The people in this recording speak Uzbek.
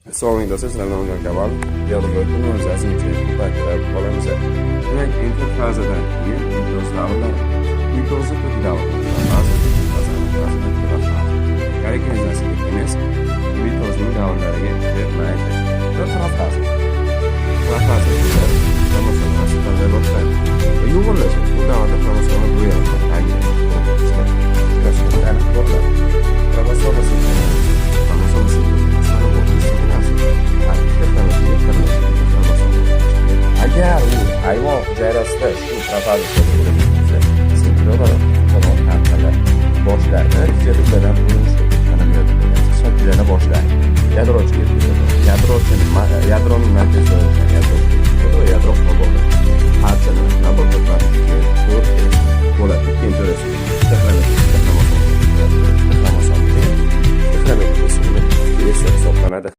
Sog'liqni asoslangan olgan kabal yog'ilgan o'zasiga paytlar qolamiz. Demak, input fazadan keyin mitoz davrlar. Mitozni ko'p davrlar. Karakterizasiya emas, mitozning davrlariga kirmaydi. Profaza. Profaza esa xromosomlar qanday boshlaydi? Yo'g'onlashadi. Bu davrda xromosomlar bo'yaladi. Agar u hayvon hujayrasida shu profaza boshlaydi, natijada shakllana boshlaydi. Yadroning markazida yadro bo'ladi. Parchalar nabotlar bo'ladi. Ikkinchi xromosomga hisoblanadi.